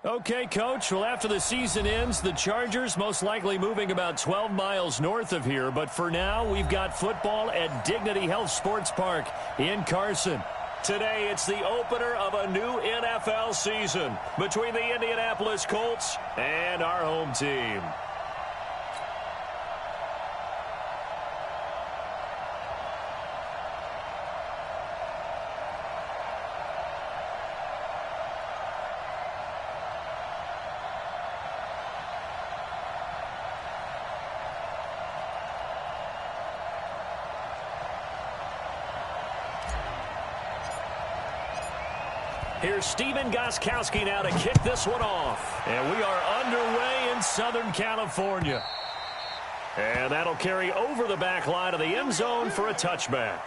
Okay, Coach. Well, after the season ends, the Chargers most likely moving about 12 miles north of here. But for now, we've got football at Dignity Health Sports Park in Carson. Today, it's the opener of a new NFL season between the Indianapolis Colts and our home team. Here's Stephen Gostkowski now to kick this one off. And we are underway in Southern California. And that'll carry over the back line of the end zone for a touchback.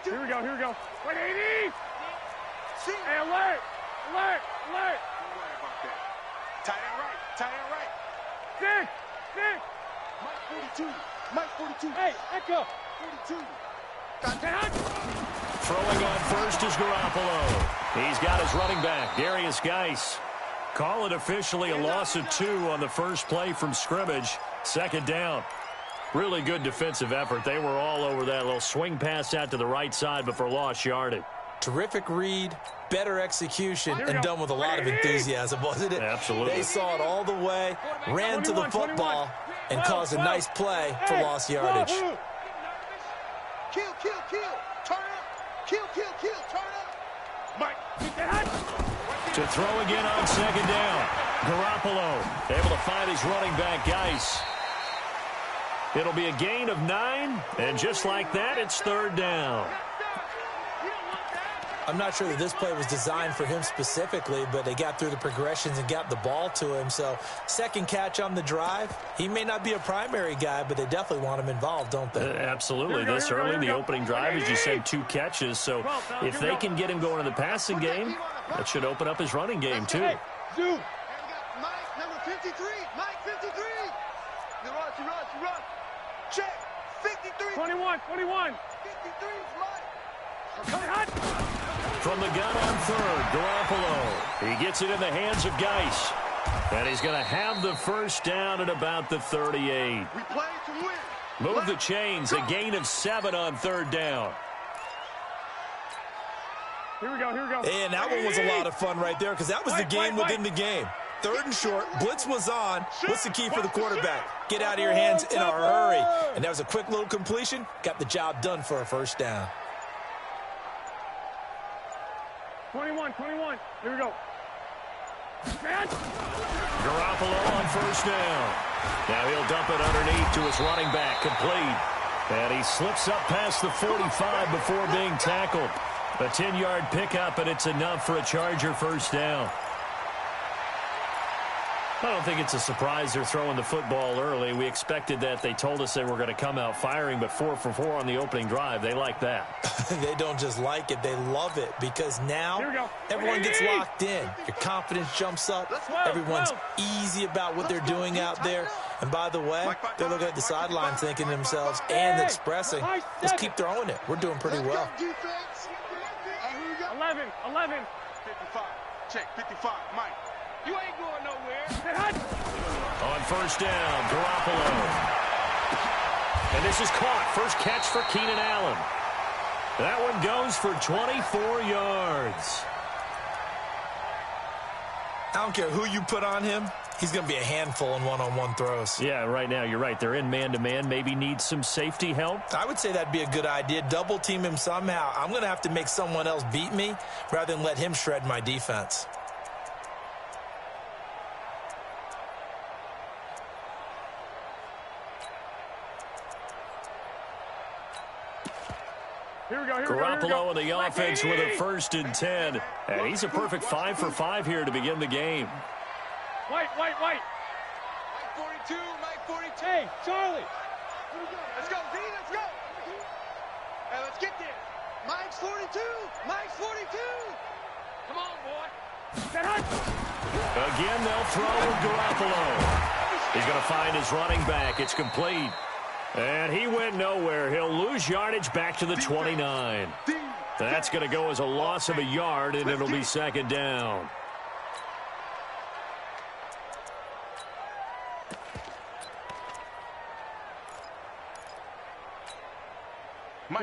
Here we go, here we go. Wait, 80! Hey, alert! Alert! Alert! Don't worry about that. Tight end right, tight end right. Six! Mike 42. Hey, Echo! 42. Throwing on first is Garoppolo. He's got his running back, Darius Geis. Call it officially a loss of 2 on the first play from scrimmage. Second down. Really good defensive effort. They were all over that little swing pass out to the right side before lost yardage. Terrific read, better execution, and done with a lot of enthusiasm, wasn't it? Absolutely. They saw it all the way, ran to the football, and caused a nice play for lost yardage. Kill, turn up. Kill, turn up. Mike, to throw again on second down. Garoppolo able to find his running back, Geis. It'll be a gain of 9, and just like that, it's third down. I'm not sure that this play was designed for him specifically, but they got through the progressions and got the ball to him. So second catch on the drive. He may not be a primary guy, but they definitely want him involved, don't they? Absolutely. This early in the opening drive, as you said, 2 catches. So if they can get him going in the passing game, that should open up his running game too. Mike, number 53. Mike, 53. You run. Check. 53. 21. 53 is Mike. From the gun on third, Garoppolo. He gets it in the hands of Geis. And he's going to have the first down at about the 38. We play to win. Move the chains. A gain of 7 on third down. Here we go. And that one was a lot of fun right there because that was the game within the game. Third and short, blitz was on. What's the key for the quarterback? Get out of your hands in a hurry. And that was a quick little completion. Got the job done for a first down. 21. Here we go. Garoppolo on first down. Now he'll dump it underneath to his running back, complete. And he slips up past the 45 before being tackled. A 10-yard pickup, and it's enough for a Charger first down. I don't think it's a surprise they're throwing the football early. We expected that. They told us they were going to come out firing, but 4 for 4 on the opening drive. They like that. They don't just like it. They love it because now everyone gets locked in. Your confidence jumps up. Everyone's easy about what they're doing out there. And by the way, they're looking at the sideline thinking to themselves and expressing, let's keep throwing it. We're doing pretty well. 11. 55. Check. 55. Mike. You ain't going nowhere. On first down, Garoppolo. And this is caught. First catch for Keenan Allen. That one goes for 24 yards. I don't care who you put on him. He's going to be a handful in one-on-one throws. Yeah, right now, you're right. They're in man-to-man. Maybe needs some safety help. I would say that'd be a good idea. Double team him somehow. I'm going to have to make someone else beat me rather than let him shred my defense. Garoppolo in the offense with a 1st and 10. And he's a perfect 5 for 5 here to begin the game. White. 42, Mike 42. Hey, Charlie. Let's go, Z, let's go. Hey, let's get there. Mike's 42, Mike's 42. Come on, boy. Again, they'll throw with Garoppolo. He's going to find his running back. It's complete. And he went nowhere. He'll lose yardage back to the 29. That's going to go as a loss of a yard, and it'll be second down.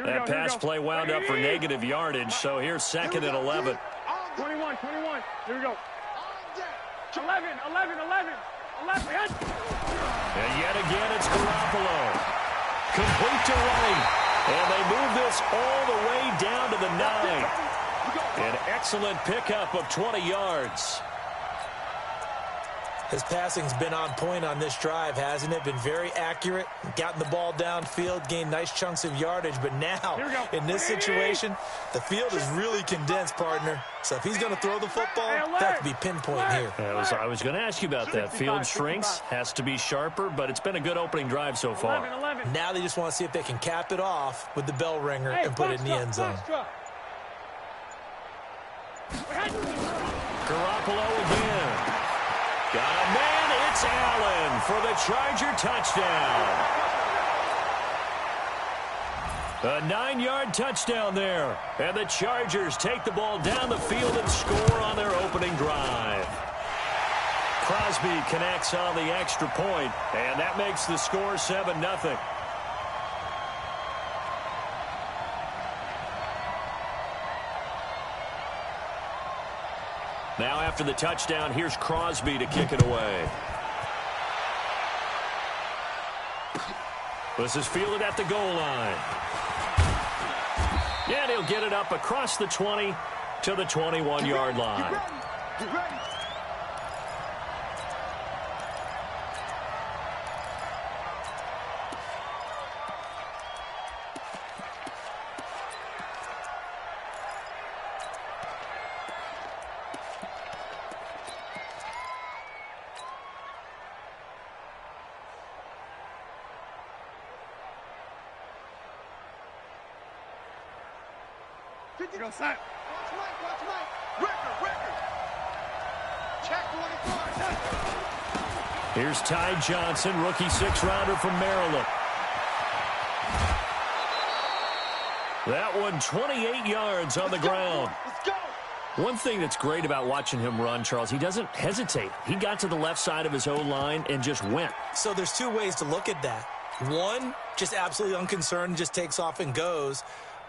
That pass play wound up for negative yardage, so here's second and 11. 21. Here we go. 11. And yet again, it's Garoppolo. Complete to right. And they move this all the way down to the 9. An excellent pickup of 20 yards. His passing's been on point on this drive, hasn't it? Been very accurate, gotten the ball downfield, gained nice chunks of yardage. But now, in this situation, the field is really condensed, partner. So if he's going to throw the football, that could be pinpoint here. I was going to ask you about that. Field shrinks, has to be sharper, but it's been a good opening drive so far. Now they just want to see if they can cap it off with the bell ringer and put it in the end zone. Garoppolo again. Got a man, it's Allen for the Charger touchdown. A 9-yard touchdown there. And the Chargers take the ball down the field and score on their opening drive. Crosby connects on the extra point, and that makes the score 7-0. Now after the touchdown, here's Crosby to kick it away. This is fielded at the goal line. And he'll get it up across the 20 to the 21-yard line. Get ready. Go, Simon. Watch Mike. Record. Check 24. Here's Ty Johnson, rookie 6th-rounder from Maryland. That one 28 yards on the ground. Let's go. One thing that's great about watching him run, Charles, he doesn't hesitate. He got to the left side of his O-line and just went. So there's two ways to look at that. One, just absolutely unconcerned, just takes off and goes.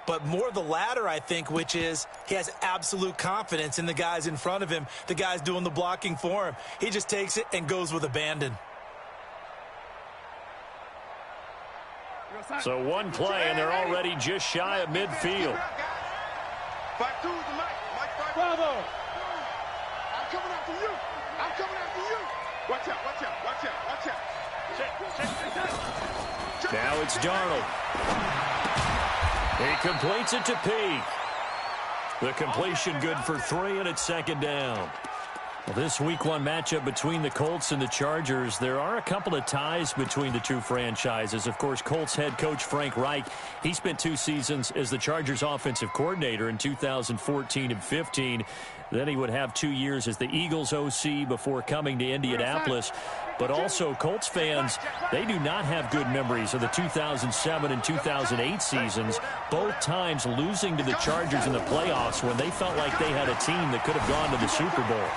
But more the latter, I think, which is he has absolute confidence in the guys in front of him, the guys doing the blocking for him. He just takes it and goes with abandon. So one play, and they're already just shy of midfield. Bravo! I'm coming after you. Watch out. Now it's Darnold. He completes it to Peak. The completion good for 3, and it's second down. Well, this Week 1 matchup between the Colts and the Chargers, there are a couple of ties between the two franchises. Of course, Colts head coach Frank Reich, he spent 2 seasons as the Chargers offensive coordinator in 2014 and 15. Then he would have 2 years as the Eagles OC before coming to Indianapolis. But also, Colts fans, they do not have good memories of the 2007 and 2008 seasons, both times losing to the Chargers in the playoffs when they felt like they had a team that could have gone to the Super Bowl.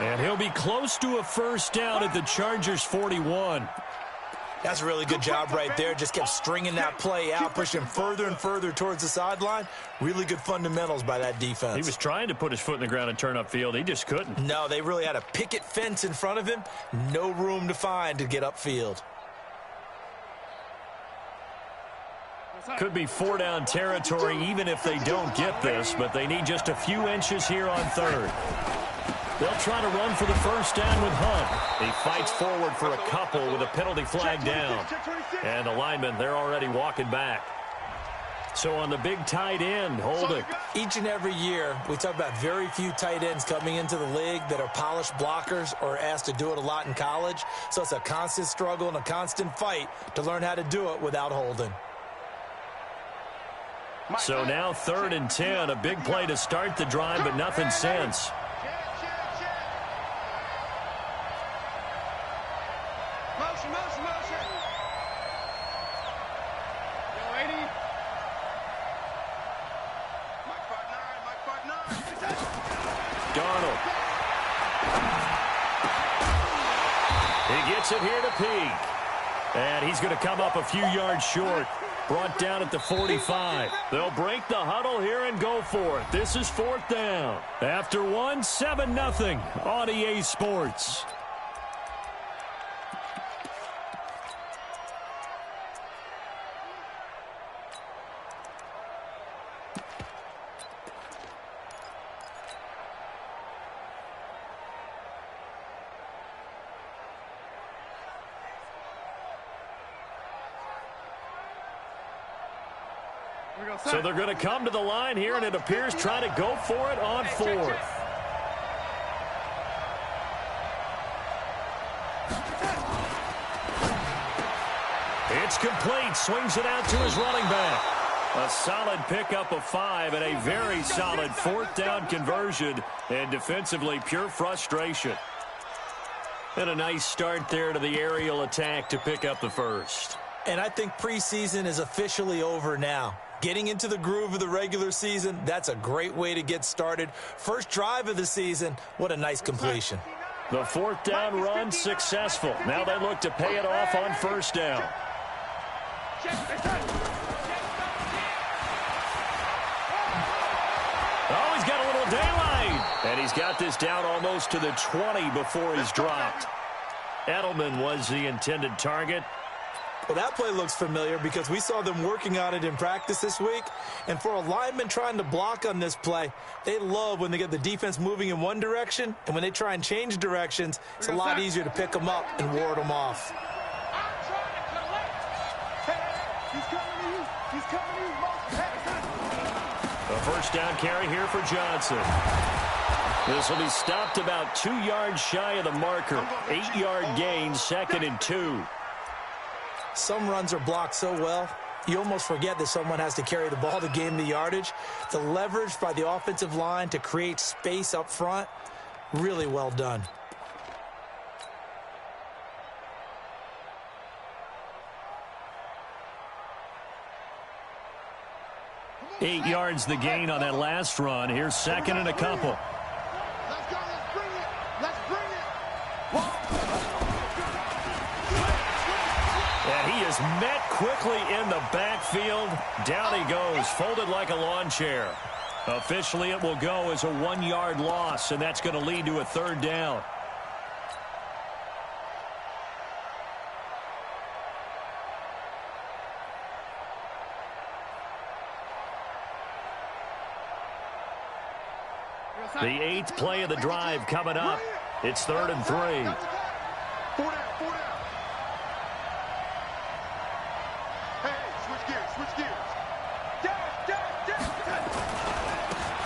And he'll be close to a first down at the Chargers 41. That's a really good job right there. Just kept stringing that play out, pushing further and further towards the sideline. Really good fundamentals by that defense. He was trying to put his foot in the ground and turn upfield. He just couldn't. No, they really had a picket fence in front of him. No room to find to get upfield. Could be 4-down territory even if they don't get this, but they need just a few inches here on 3rd. They'll try to run for the first down with Hunt. He fights forward for a couple with a penalty flag down. And the linemen, they're already walking back. So on the big tight end, holding. Each and every year, we talk about very few tight ends coming into the league that are polished blockers or asked to do it a lot in college. So it's a constant struggle and a constant fight to learn how to do it without holding. So now 3rd and 10, a big play to start the drive, but nothing since. Darnold. He gets it here to Peak. And he's going to come up a few yards short. Brought down at the 45. They'll break the huddle here and go for it. This is 4th down. After 1, 7-0 on EA Sports. So they're going to come to the line here, and it appears trying to go for it on 4th. It's complete. Swings it out to his running back. A solid pickup of 5 and a very solid 4th down conversion. And defensively, pure frustration. And a nice start there to the aerial attack to pick up the first. And I think preseason is officially over now. Getting into the groove of the regular season, that's a great way to get started. First drive of the season, what a nice completion. The 4th down run successful. Now they look to pay it off on 1st down. Oh, he's got a little daylight. And he's got this down almost to the 20 before he's dropped. Edelman was the intended target. Well, that play looks familiar because we saw them working on it in practice this week. And for a lineman trying to block on this play, they love when they get the defense moving in one direction. And when they try and change directions, it's a lot easier to pick them up and ward them off. A 1st down carry here for Johnson. This will be stopped about 2 yards shy of the marker. 8-yard gain, 2nd and 2. Some runs are blocked so well, you almost forget that someone has to carry the ball to gain the yardage. The leverage by the offensive line to create space up front, really well done. Eight yards the gain on that last run. Here's 2nd and a couple. Let's go, let's bring it. Let's bring it. And he is met quickly in the backfield. Down he goes, folded like a lawn chair. Officially, it will go as a 1-yard loss, and that's going to lead to a 3rd down. The 8th play of the drive coming up. It's 3rd and 3.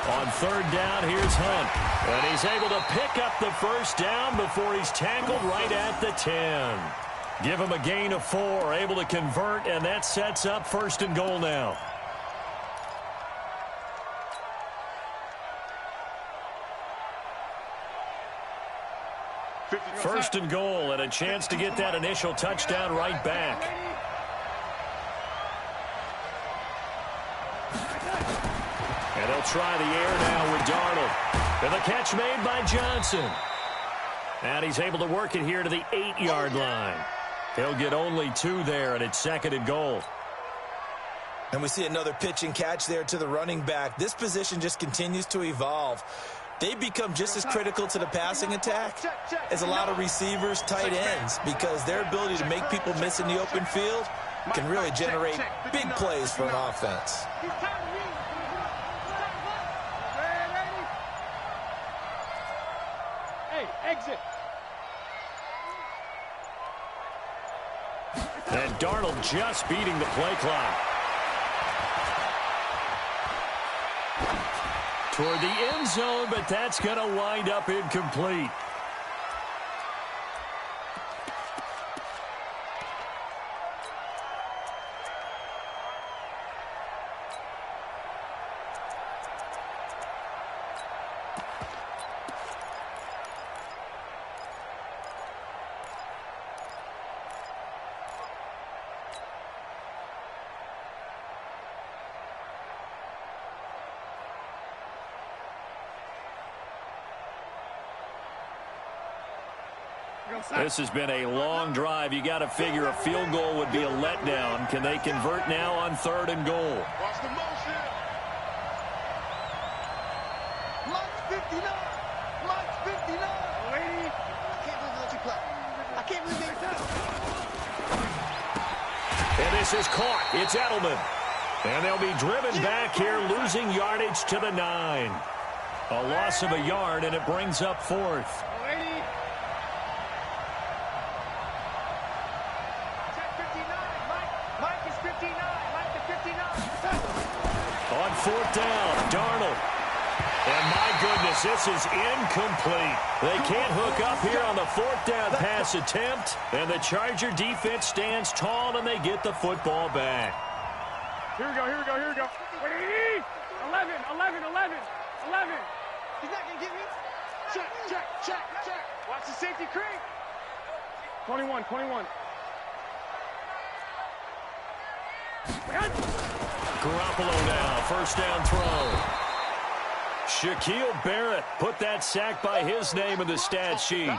On 3rd down, here's Hunt. And he's able to pick up the 1st down before he's tackled right at the 10. Give him a gain of 4, able to convert, and that sets up 1st and goal now. 1st and goal, and a chance to get that initial touchdown right back. And they'll try the air now with Darnold. And the catch made by Johnson. And he's able to work it here to the 8-yard line. He'll get only 2 there, and it's 2nd and goal. And we see another pitch and catch there to the running back. This position just continues to evolve. They become just as critical to the passing attack as a lot of receivers, tight ends, because their ability to make people miss in the open field can really generate big plays for an offense. Hey, exit. And Darnold just beating the play clock. Toward the end zone, but that's going to wind up incomplete. This has been a long drive. You got to figure a field goal would be a letdown. Can they convert now on 3rd and goal? Watch the motion. Mike's 59. Mike's 59. Lady. I can't believe they let you play. I can't believe they did. And this is caught. It's Edelman. And they'll be driven back here, losing yardage to the 9. A loss of a yard, and it brings up 4th. On 4th down, Darnold. And my goodness, this is incomplete. They can't hook up here on the 4th down pass attempt. And the Charger defense stands tall, and they get the football back. Here we go, here we go, here we go. Wait, 11. He's not going to get me. Check. Watch the safety creep. 21. Garoppolo now, 1st down throw. Shaquille Barrett put that sack by his name in the stat sheet.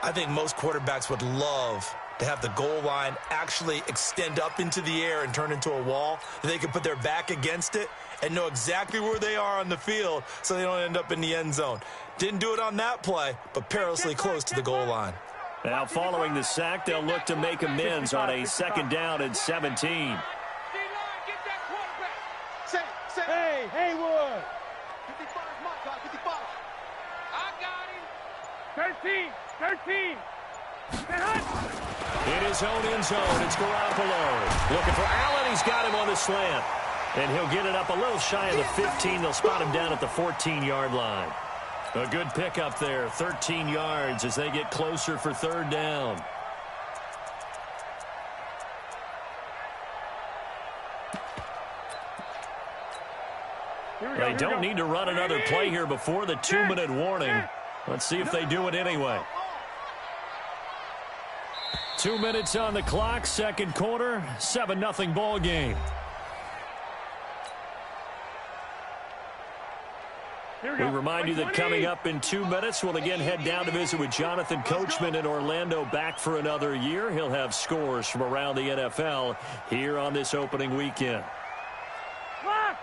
I think most quarterbacks would love to have the goal line actually extend up into the air and turn into a wall. They can put their back against it and know exactly where they are on the field so they don't end up in the end zone. Didn't do it on that play, but perilously close to the goal line. Now following the sack, they'll look to make amends on a 2nd down and 17. Hey, Haywood. 55 is my guy, 55. I got him. 13. In his own end zone, it's Garoppolo. Looking for Allen. He's got him on the slant. And he'll get it up a little shy of the 15. They'll spot him down at the 14-yard line. A good pickup there, 13 yards as they get closer for 3rd down. They don't need to run another play here before the 2-minute warning. Let's see if they do it anyway. 2 minutes on the clock, 2nd quarter, 7-0 ball game. We remind you that coming up in 2 minutes, we'll again head down to visit with Jonathan Coachman in Orlando, back for another year. He'll have scores from around the NFL here on this opening weekend. Lock!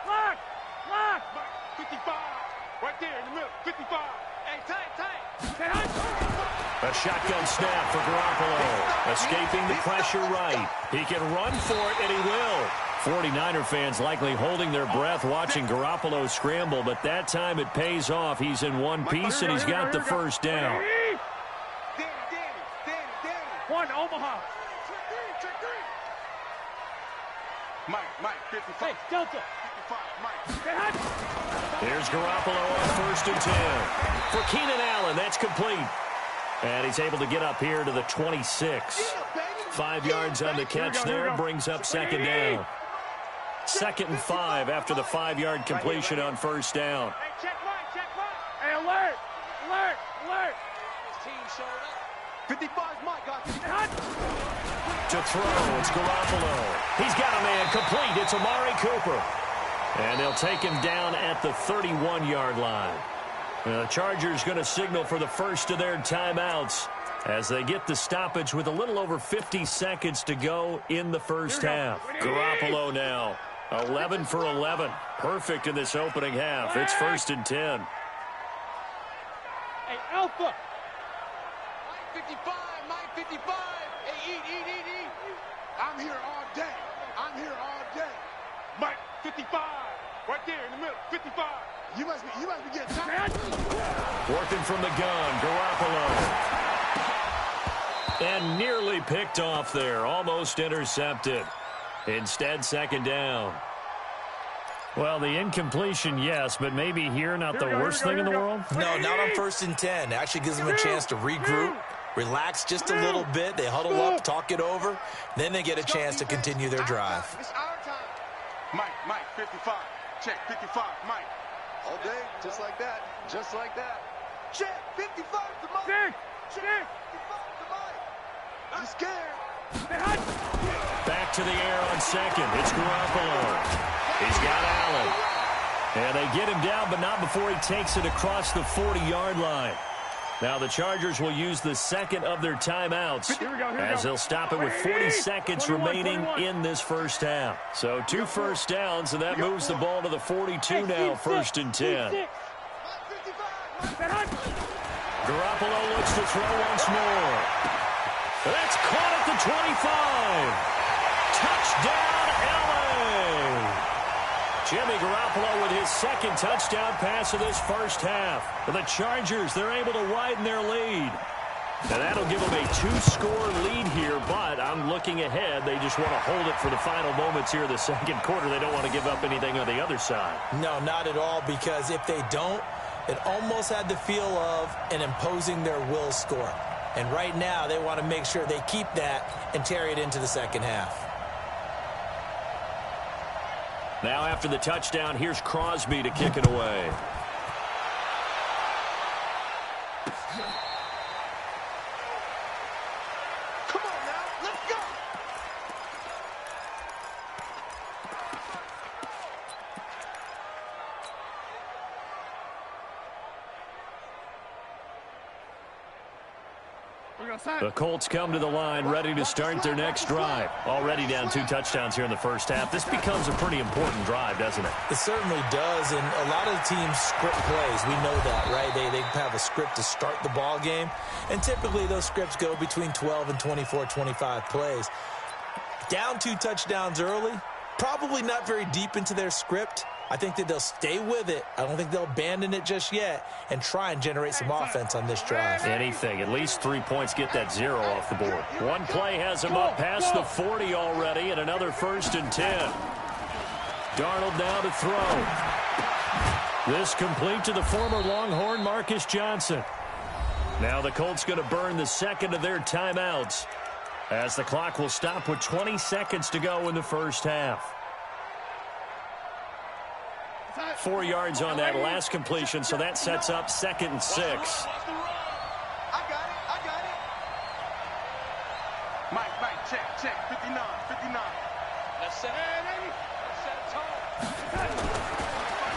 55. Right there in the middle. 55. Hey, tight. A shotgun snap for Garoppolo. Escaping the pressure right. He can run for it, and he will. 49er fans likely holding their breath watching Garoppolo scramble, but that time it pays off. He's in one piece, and he's got the 1st down. Danny. 1, Omaha. Mike, 55. Hey, Delta. 55, Mike. Here's Garoppolo on 1st and 10. For Keenan Allen, that's complete. And he's able to get up here to the 26. 5 yards on the catch there, brings up 2nd down. 2nd and 5 after the 5-yard completion on 1st down. Hey, check Mike. Hey, alert. His team showed up. 55's Mike, guys. To throw, it's Garoppolo. He's got a man complete. It's Amari Cooper. And they'll take him down at the 31-yard line. The Chargers going to signal for the first of their timeouts as they get the stoppage with a little over 50 seconds to go in the 1st half. Garoppolo now, 11 for 11. Perfect in this opening half. It's 1st and 10. Hey, Alpha. Mike 55. Hey, eat. I'm here all day. Mike 55. Right there in the middle. 55. You must be getting tired. Working from the gun, Garoppolo. And nearly picked off there. Almost intercepted. Instead, 2nd down. Well, the incompletion, yes, but maybe here not the worst thing in the world? No, not on 1st and 10. It actually gives them a chance to regroup, relax just a little bit. They huddle up, talk it over. Then they get a chance to continue their drive. It's our time. Mike, 55. Check, 55, Mike. All day, just like that. Just like that. Check, 55 to Mike. Check, 55 to Mike. I'm scared. Back to the air on second. It's Garoppolo. He's got Allen. And they get him down, but not before he takes it across the 40-yard line. Now the Chargers will use the second of their timeouts as they'll stop it with 40 seconds remaining in this first half. So 2 first downs, and that moves the ball to the 42 now, 1st and 10. Garoppolo looks to throw once more. That's caught at the 25. Touchdown, LA! Jimmy Garoppolo with his second touchdown pass of this first half. For the Chargers, they're able to widen their lead. Now that'll give them a 2-score lead here, but I'm looking ahead. They just want to hold it for the final moments here in the second quarter. They don't want to give up anything on the other side. No, not at all, because if they don't, it almost had the feel of an imposing their will score. And right now, they want to make sure they keep that and carry it into the second half. Now after the touchdown, here's Crosby to kick it away. Come on now, let's go. The Colts come to the line ready to start their next drive. Already down 2 touchdowns here in the first half. This becomes a pretty important drive, doesn't it? It certainly does, and a lot of the teams script plays. We know that, right? They have a script to start the ball game, and typically those scripts go between 12 and 24, 25 plays. Down 2 touchdowns early, probably not very deep into their script. I think that they'll stay with it. I don't think they'll abandon it just yet and try and generate some offense on this drive. Anything. At least 3 points, get that 0 off the board. One play has him up past the 40 already, and another 1st and 10. Darnold now to throw. This complete to the former Longhorn Marcus Johnson. Now the Colts going to burn the second of their timeouts as the clock will stop with 20 seconds to go in the first half. 4 yards on that last completion, so that sets up 2nd and 6. I got it. Mike, check, 59. Let's set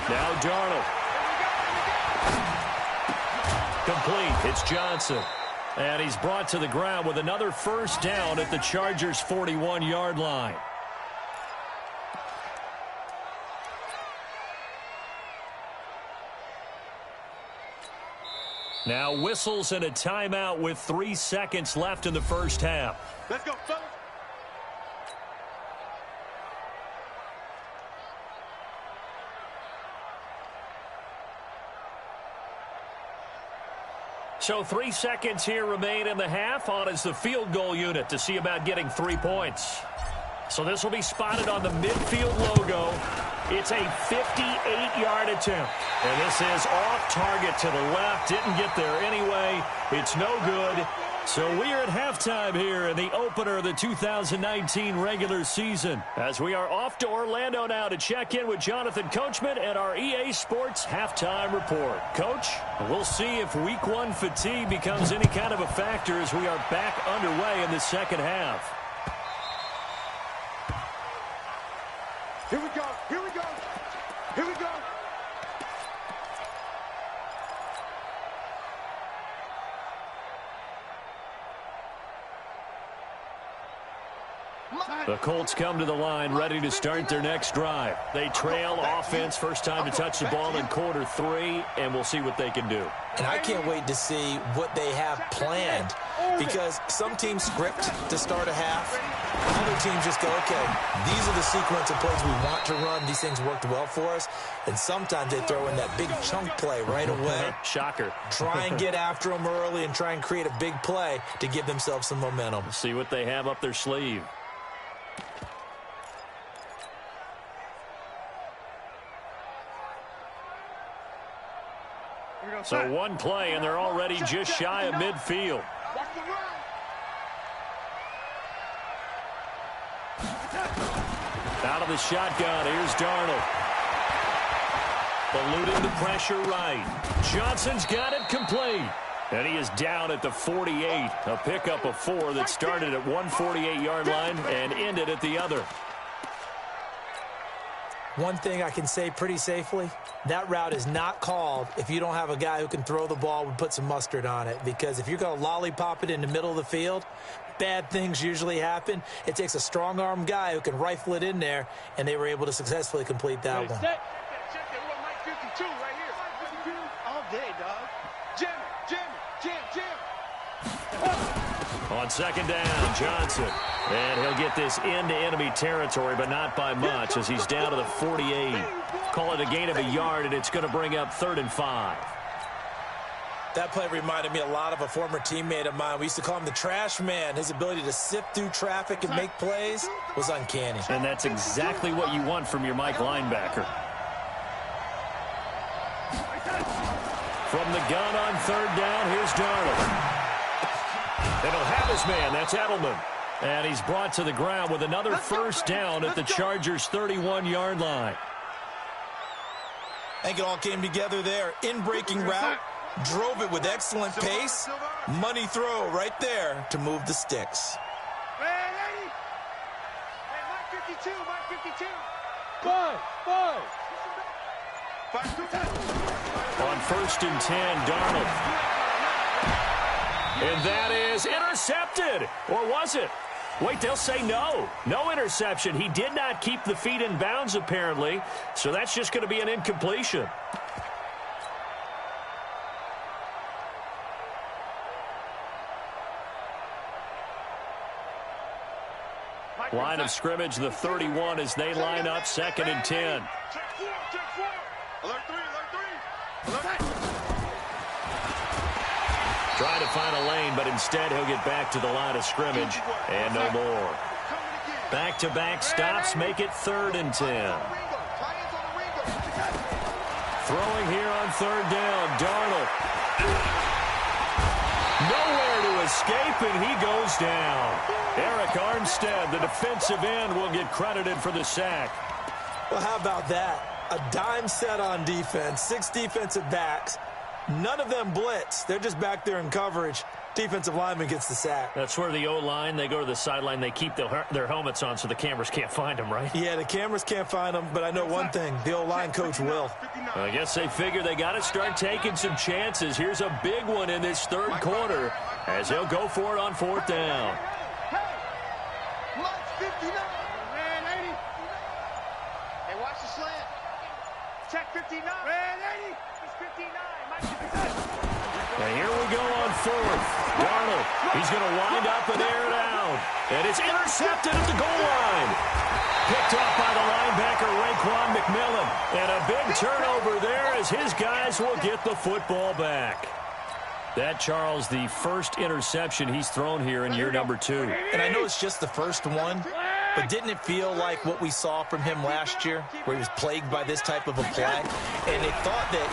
Now Darnold. Complete. It's Johnson. And he's brought to the ground with another first down at the Chargers' 41-yard line. Now whistles and a timeout with 3 seconds left in the first half. Let's go, fellas. So 3 seconds here remain in the half. On is the field goal unit to see about getting 3 points. So this will be spotted on the midfield logo. It's a 58-yard attempt. And this is off target to the left. Didn't get there anyway. It's no good. So we are at halftime here in the opener of the 2019 regular season, as we are off to Orlando now to check in with Jonathan Coachman and our EA Sports halftime report. Coach, we'll see if week 1 fatigue becomes any kind of a factor as we are back underway in the second half. Here we go. The Colts come to the line ready to start their next drive. They trail offense, first time to touch the ball in quarter 3, and we'll see what they can do. And I can't wait to see what they have planned, because some teams script to start a half. Other teams just go, okay, these are the sequence of plays we want to run. These things worked well for us. And sometimes they throw in that big chunk play right away. Shocker. Try and get after them early and try and create a big play to give themselves some momentum. See what they have up their sleeve. So one play, and they're already just shy of midfield. Out of the shotgun, here's Darnold. Eluding the pressure right. Johnson's got it complete. And he is down at the 48. A pickup of 4 that started at 148-yard line and ended at the other. One thing I can say pretty safely, that route is not called if you don't have a guy who can throw the ball and put some mustard on it. Because if you're going to lollipop it in the middle of the field, bad things usually happen. It takes a strong-arm guy who can rifle it in there, and they were able to successfully complete that one. All day, dog. Jam. On second down, Johnson. And he'll get this into enemy territory, but not by much as he's down to the 48. Call it a gain of a yard, and it's going to bring up 3rd and 5. That play reminded me a lot of a former teammate of mine. We used to call him the trash man. His ability to sift through traffic and make plays was uncanny. And that's exactly what you want from your Mike linebacker. From the gun on 3rd down, here's Darnold. And he'll have his man. That's Edelman. And he's brought to the ground with another first down at the Chargers' 31-yard line. I think it all came together there. In-breaking route, drove it with excellent pace. Money throw right there to move the sticks. Hey, Mike 52, Mike 52. Five. On 1st and 10, Darnold. And that is intercepted. Or was it? Wait, they'll say no. No interception. He did not keep the feet in bounds, apparently. So that's just going to be an incompletion. Line of scrimmage, the 31 as they line up 2nd and 10. Check 4. Alert 3. Trying to find a lane, but instead he'll get back to the line of scrimmage and no more. Back-to-back stops make it 3rd and 10. Throwing here on 3rd down, Darnold. Nowhere to escape, and he goes down. Eric Armstead, the defensive end, will get credited for the sack. Well, how about that? A dime set on defense, 6 defensive backs. None of them blitz. They're just back there in coverage. Defensive lineman gets the sack. That's where the O-line, they go to the sideline, they keep their helmets on so the cameras can't find them, right? Yeah, the cameras can't find them, but I know one thing. The O-line coach will. I guess they figure they got to start taking some chances. Here's a big one in this 3rd quarter as he'll go for it on 4th down. Mike 59. Man 80. Hey, watch the slant. Check 59. Man 80. It's 59. Mike 59. And here we go on 4th. Darnold, he's going to wind up and air it out. And it's intercepted at the goal line. Picked off by the linebacker, Raekwon McMillan. And a big turnover there as his guys will get the football back. That, Charles, the first interception he's thrown here in year number 2. And I know it's just the first one, but didn't it feel like what we saw from him last year, where he was plagued by this type of a play? And they thought that,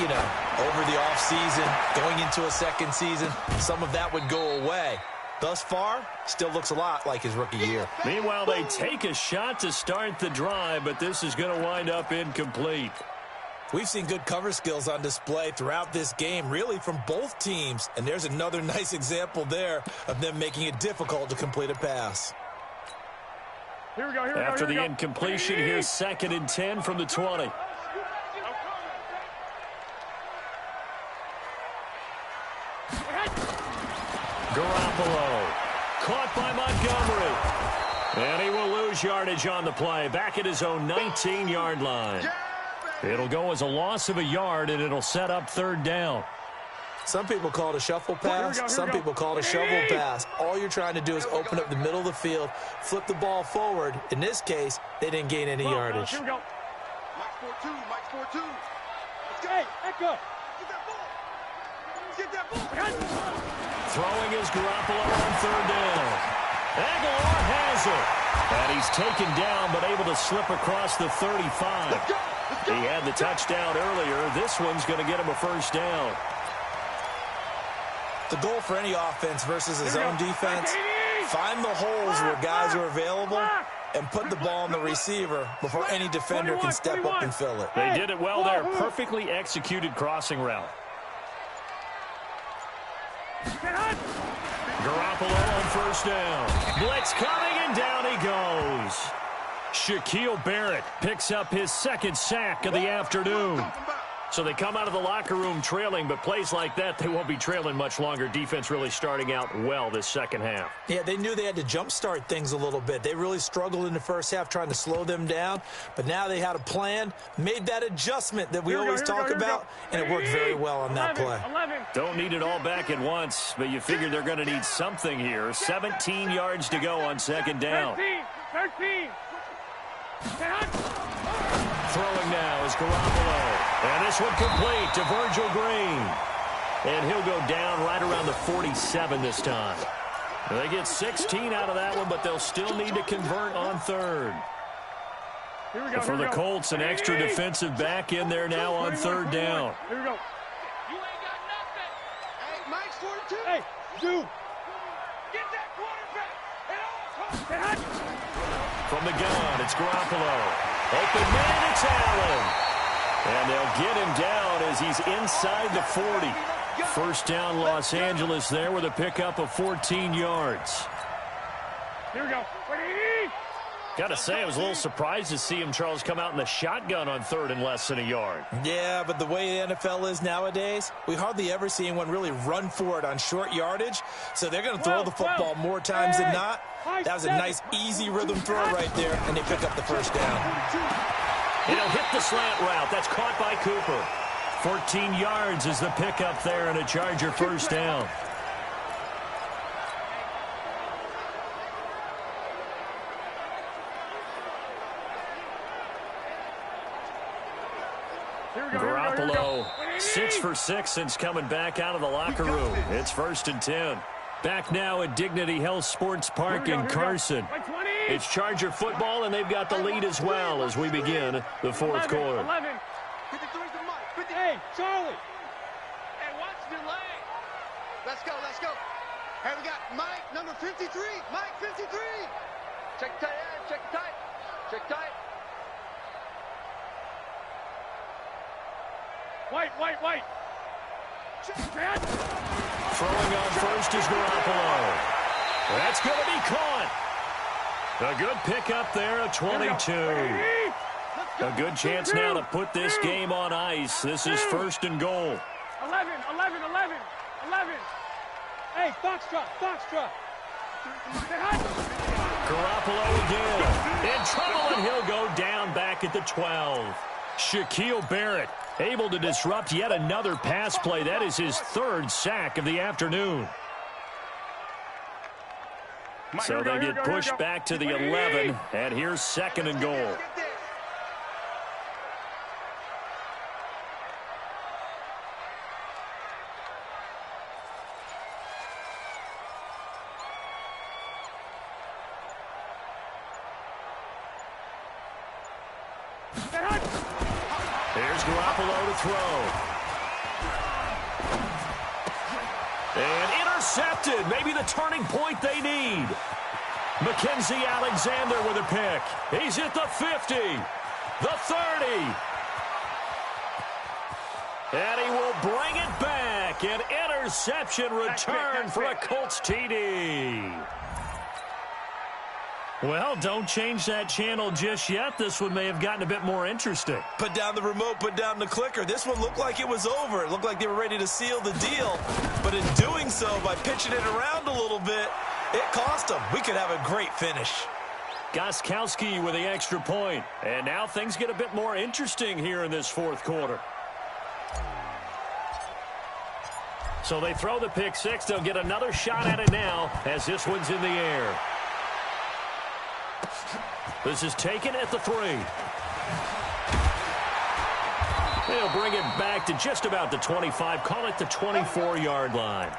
over the offseason, going into a second season, some of that would go away. Thus far, still looks a lot like his rookie year. Meanwhile, they take a shot to start the drive, but this is going to wind up incomplete. We've seen good cover skills on display throughout this game, really from both teams. And there's another nice example there of them making it difficult to complete a pass. Here we go. After the incompletion, here's 2nd and 10 from the 20. Garoppolo, caught by Montgomery. And he will lose yardage on the play, back at his own 19-yard line. It'll go as a loss of a yard, and it'll set up 3rd down. Some people call it a shuffle pass. Some people call it a shovel pass. All you're trying to do is open up the middle of the field, flip the ball forward. In this case, they didn't gain any yardage. Here we go. Mike 4-2. Let's go. Hey, Echo. Get that ball. Throwing is Garoppolo on 3rd down. Aguilar has it. And he's taken down, but able to slip across the 35. He had the touchdown earlier. This one's going to get him a first down. The goal for any offense versus his own defense, find the holes where guys are available and put the ball on the receiver before any defender can step up and fill it. They did it well there. Perfectly executed crossing route. Garoppolo on first down. Blitz coming, and down he goes. Shaquille Barrett picks up his second sack of the afternoon. So they come out of the locker room trailing, but plays like that, they won't be trailing much longer. Defense really starting out well this second half. Yeah, they knew they had to jumpstart things a little bit. They really struggled in the first half trying to slow them down, but now they had a plan, made that adjustment that we always talk about, and it worked very well on that play. Don't need it all back at once, but you figure they're going to need something here. 17 yards to go on second down. 13. Throwing now is Garoppolo. And this one complete to Virgil Green. And he'll go down right around the 47 this time. They get 16 out of that one, but they'll still need to convert on third. For the Colts, an extra defensive back in there now on third down. Here we go. You ain't got nothing. Hey, Mike's 42. Hey, dude. Get that quarterback. From the gun, it's Garoppolo. Open man, it's Allen. And they'll get him down as he's inside the 40. First down, Los Angeles there with a pickup of 14 yards. Here we go. Got to say, I was a little surprised to see him, Charles, come out in the shotgun on third and less than a yard. Yeah, but the way the NFL is nowadays, we hardly ever see anyone really run for it on short yardage. So they're going to throw the football more times than not. That was a nice, easy rhythm throw right there, and they pick up the first down. He'll hit the slant route. That's caught by Cooper. 14 yards is the pickup there, and a Charger first down. Garoppolo, 6 for 6 since coming back out of the locker room. It's 1st and 10. Back now at Dignity Health Sports Park in Carson. It's Charger football, and they've got the lead as well as we begin the fourth quarter. 11. 53 to Mike. Hey, Charlie. Hey, watch the leg. Let's go, let's go. Hey, we got Mike, number 53. Mike, 53. Check tight end, check tight. Check tight. White. Throwing on first is Garoppolo. That's going to be caught. A good pickup there, a 22. A good chance now to put this game on ice. This is 1st and goal. 11. Hey, Foxtrot. Garoppolo again. In trouble, and he'll go down back at the 12. Shaquille Barrett able to disrupt yet another pass play. That is his 3rd sack of the afternoon. So they get pushed back to the 11, and here's 2nd and goal. Here's Garoppolo to throw. And intercepted. Maybe the turning point they need. Mackenzie Alexander with a pick. He's at the 50. The 30. And he will bring it back. An interception return for a Colts TD. Well, don't change that channel just yet. This one may have gotten a bit more interesting. Put down the remote, put down the clicker. This one looked like it was over. It looked like they were ready to seal the deal. But in doing so, by pitching it around a little bit, it cost them. We could have a great finish. Gostkowski with the extra point. And now things get a bit more interesting here in this fourth quarter. So they throw the pick six. They'll get another shot at it now as this one's in the air. This is taken at the 3. They'll bring it back to just about the 25. Call it the 24-yard line.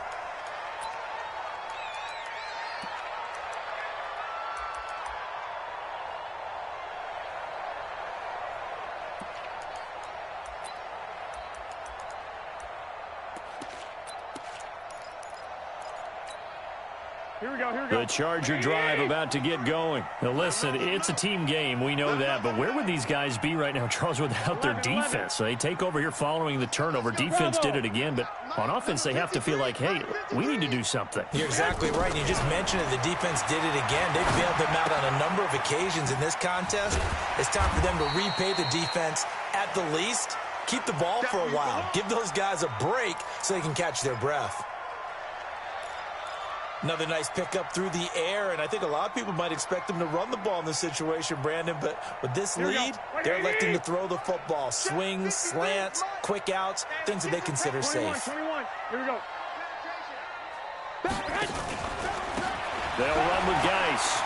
The Charger drive about to get going. Now, listen, it's a team game. We know that. But where would these guys be right now, Charles, without their defense? They take over here following the turnover. Defense did it again. But on offense, they have to feel like, hey, we need to do something. You're exactly right. You just mentioned it. The defense did it again. They've bailed them out on a number of occasions in this contest. It's time for them to repay the defense at the least. Keep the ball for a while. Give those guys a break so they can catch their breath. Another nice pickup through the air, and I think a lot of people might expect them to run the ball in this situation, Brandon, but with this lead, they're electing to throw the football. Swings, slants, quick outs, things that they consider safe. 21. Here we go. They'll run with Geis.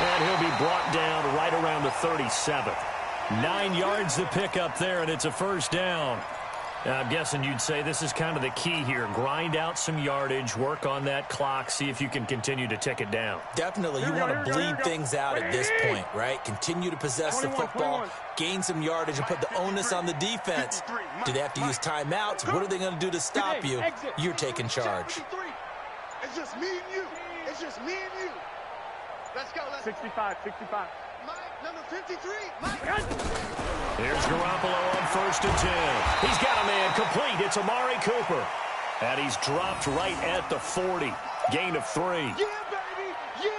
And he'll be brought down right around the 37. 9 yards to pick up there, and it's a first down. I'm guessing you'd say this is kind of the key here. Grind out some yardage, work on that clock, see if you can continue to tick it down. Definitely. You want to bleed things out at this point, right? Continue to possess the football, gain some yardage, and put the onus on the defense. Do they have to use timeouts? What are they going to do to stop you? You're taking charge. It's just me and you. It's just me and you. Let's go. 65. Mike, number 53. Mike. Here's Garoppolo on 1st and 10. He's got a man complete. It's Amari Cooper. And he's dropped right at the 40. Gain of 3. Yeah, baby. Yeah.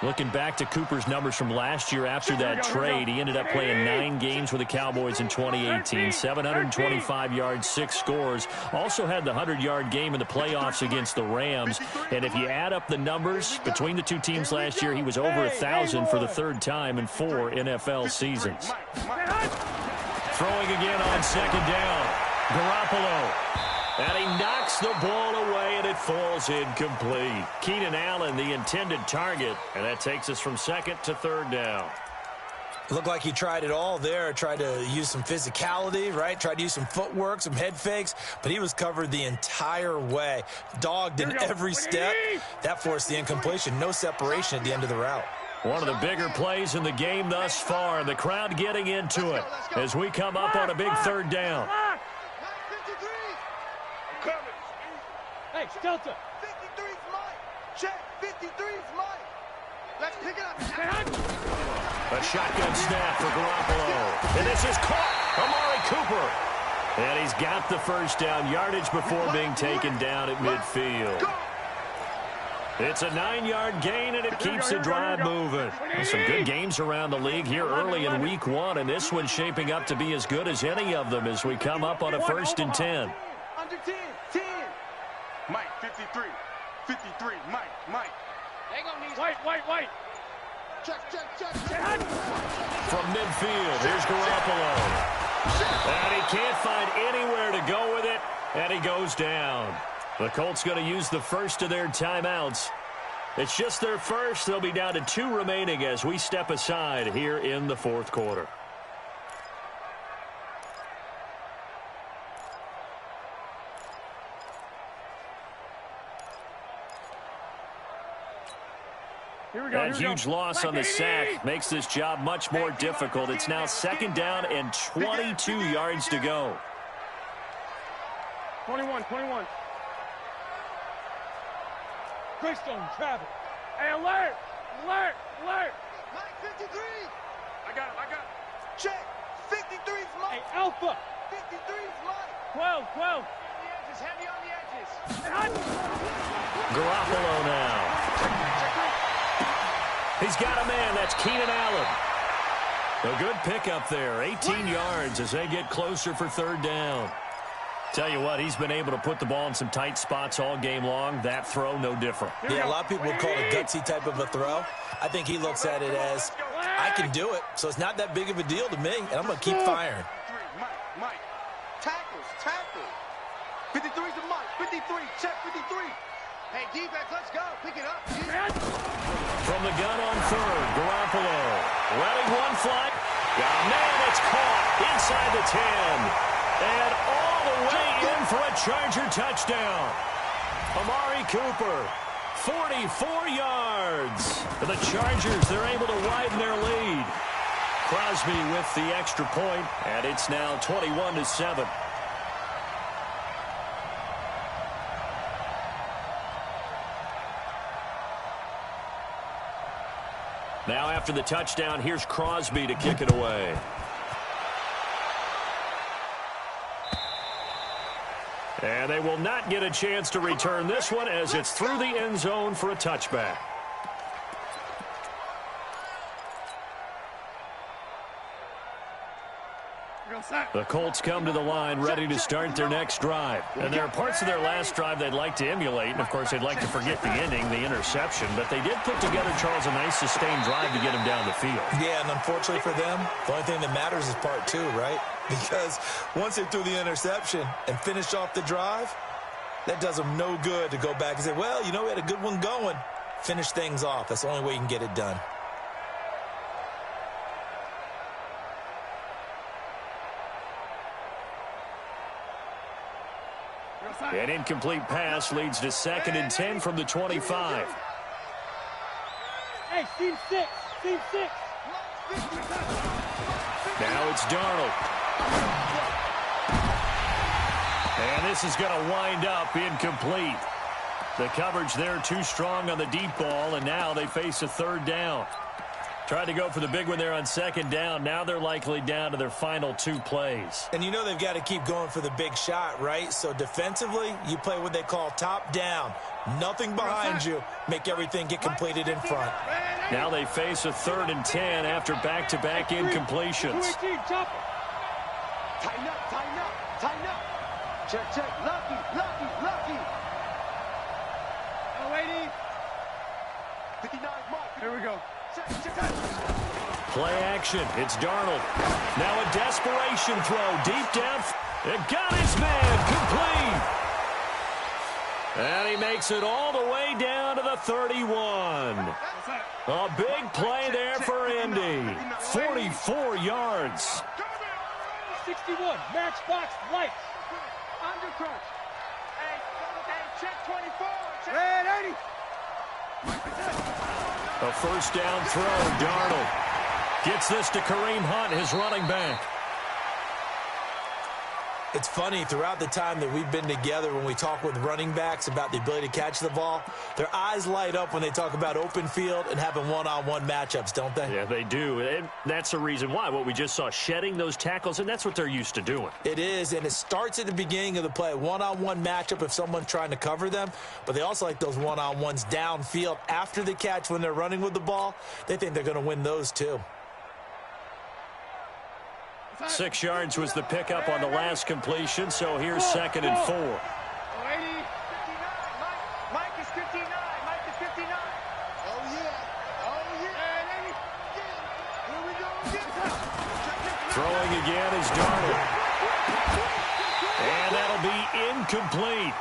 Looking back to Cooper's numbers from last year after that trade, he ended up playing 9 games with the Cowboys in 2018. 725 yards, 6 scores. Also had the 100-yard game in the playoffs against the Rams. And if you add up the numbers between the two teams last year, he was over 1,000 for the 3rd time in 4 NFL seasons. Throwing again on 2nd down. Garoppolo. And he knocks the ball away, and it falls incomplete. Keenan Allen, the intended target, and that takes us from 2nd to 3rd down. Looked like he tried it all there. Tried to use some physicality, right? Tried to use some footwork, some head fakes, but he was covered the entire way. Dogged in every step. That forced the incompletion. No separation at the end of the route. One of the bigger plays in the game thus far. The crowd getting into it as we come up on a big 3rd down. Hey, Delta. 53's Mike. Check. 53's Mike. Let's pick it up. A shotgun snap for Garoppolo. And this is caught. Amari Cooper. And he's got the first down. Yardage before being taken down at midfield. It's a 9-yard gain, and it keeps the drive moving. Some good games around the league here early in week 1, and this one's shaping up to be as good as any of them as we come up on a 1st and 10. Under 10. 10. Mike, 53. 53. Mike. They gonna need White. Check. From midfield, here's Garoppolo. And he can't find anywhere to go with it, and he goes down. The Colts going to use the first of their timeouts. It's just their first. They'll be down to 2 remaining as we step aside here in the 4th quarter. That huge loss on the sack makes this job much more difficult. It's now 2nd down and 22 yards to go. 21. Greystone, travel. Hey, alert! Mike, 53. I got him. Check. 53's Mike. Hey, Alpha. 53's Mike. 12. Heavy on the edges. Garoppolo now. He's got a man. That's Keenan Allen. A good pickup there. 18 yards as they get closer for 3rd down. Tell you what, he's been able to put the ball in some tight spots all game long. That throw, no different. Yeah, a lot of people would call it a gutsy type of a throw. I think he looks at it as, I can do it, so it's not that big of a deal to me, and I'm going to keep firing. Mike. Tackles. 53's the Mike. 53. Check 53. Hey, defense, let's go. Pick it up. From the gun on 3rd, Garoppolo. Running one flight. Got a man that's caught inside the 10. And all the way in for a Charger touchdown. Amari Cooper, 44 yards. The Chargers, they're able to widen their lead. Crosby with the extra point, and it's now 21-7. after the touchdown. Here's Crosby to kick it away. And they will not get a chance to return this one as it's through the end zone for a touchback. The Colts come to the line ready to start their next drive. And there are parts of their last drive they'd like to emulate. And, of course, they'd like to forget the ending, the interception. But they did put together, Charles, a nice sustained drive to get him down the field. Yeah, and unfortunately for them, the only thing that matters is part two, right? Because once they threw the interception and finished off the drive, that does them no good to go back and say, well, you know, we had a good one going. Finish things off. That's the only way you can get it done. An incomplete pass leads to 2nd and 10 from the 25. Hey, team 6. Team 6. Now it's Darnold. And this is going to wind up incomplete. The coverage there too strong on the deep ball, and now they face a 3rd down. Tried to go for the big one there on 2nd down. Now they're likely down to their final 2 plays. And you know they've got to keep going for the big shot, right? So defensively, you play what they call top down. Nothing behind you. Make everything get completed in front. Now they face a 3rd and 10 after back-to-back incompletions. Tighten up, tighten up, tighten up. Check, check. Lucky. Oh, 80. 59, Mike. Here we go. Play action. It's Darnold. Now a desperation throw deep down. It got his man complete. And he makes it all the way down to the 31. A big play there for Indy. 44 yards. 61. Matchbox lights. Undercrunch. Hey, check 24. Red 80. A 1st down throw. Darnold gets this to Kareem Hunt, his running back. It's funny, throughout the time that we've been together, when we talk with running backs about the ability to catch the ball, their eyes light up when they talk about open field and having one-on-one matchups, don't they? Yeah, they do. And that's the reason why. What we just saw, shedding those tackles, and that's what they're used to doing. It is, and it starts at the beginning of the play. One-on-one matchup if someone's trying to cover them, but they also like those one-on-ones downfield after the catch when they're running with the ball. They think they're going to win those too. 6 yards was the pickup on the last completion, so here's 2nd and 4. 80. 59. Mike is 59. Mike is 59. Oh, yeah. Here we go again. Throwing again is Darnold. And that'll be incomplete.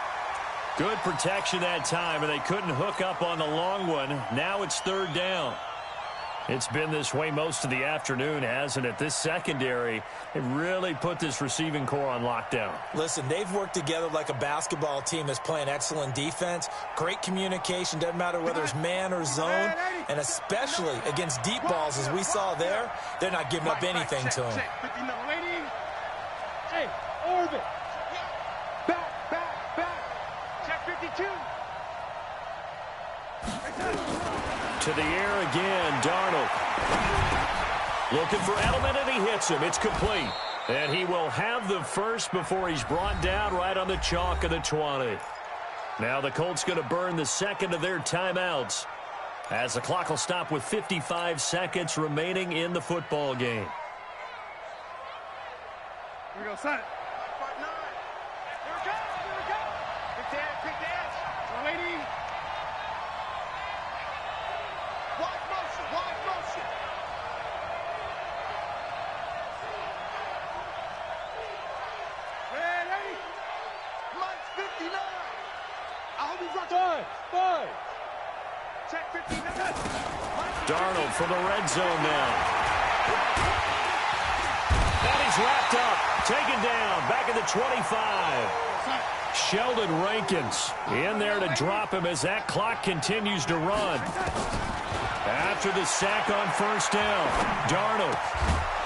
Good protection that time, and they couldn't hook up on the long one. Now it's 3rd down. It's been this way most of the afternoon, hasn't it? This secondary, it really put this receiving core on lockdown. Listen, they've worked together like a basketball team that's playing excellent defense. Great communication, doesn't matter whether it's man or zone, and especially against deep balls, as we saw there, they're not giving up anything to them. Hey, orbit. Back. Check 52. To the air again, Darnold. Looking for Edelman, and he hits him. It's complete. And he will have the first before he's brought down right on the chalk of the 20. Now the Colts going to burn the 2nd of their timeouts as the clock will stop with 55 seconds remaining in the football game. Here we go, set. Quick dance. 180. Wide motion. Red 80. Mike's 59. I hope he's right. 5. Check 59. Darnold from the red zone now. And he's wrapped up. Taken down. Back at the 25. Sheldon Rankins in there to drop him as that clock continues to run. After the sack on 1st down, Darnold.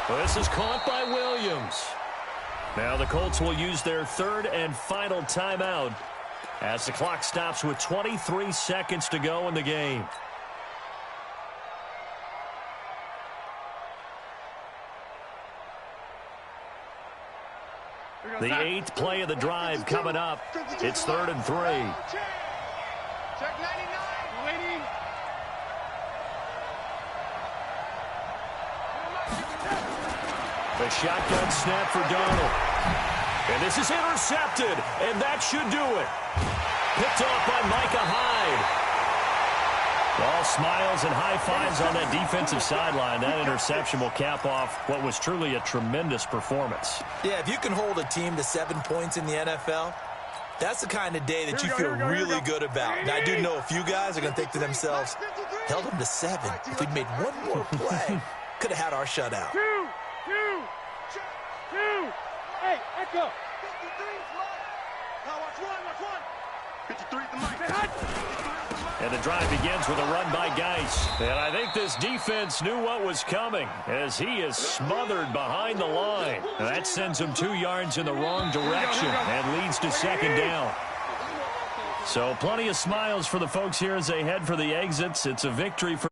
Well, this is caught by Williams. Now the Colts will use their 3rd and final timeout as the clock stops with 23 seconds to go in the game. The 8th play of the drive coming up. It's 3rd and 3. Check 99. Waiting. The shotgun snap for Darnold. And this is intercepted, and that should do it. Picked off by Micah Hyde. All smiles and high fives on that defensive sideline. That interception will cap off what was truly a tremendous performance. Yeah, if you can hold a team to 7 points in the NFL, that's the kind of day that you feel really good about. And I do know a few guys are going to think to themselves, held them to 7. If we'd made one more play, could have had our shutout. 2. Hey, echo. 53 the mic. And the drive begins with a run by Geis. And I think this defense knew what was coming as he is smothered behind the line. And that sends him 2 yards in the wrong direction and leads to 2nd down. So plenty of smiles for the folks here as they head for the exits. It's a victory for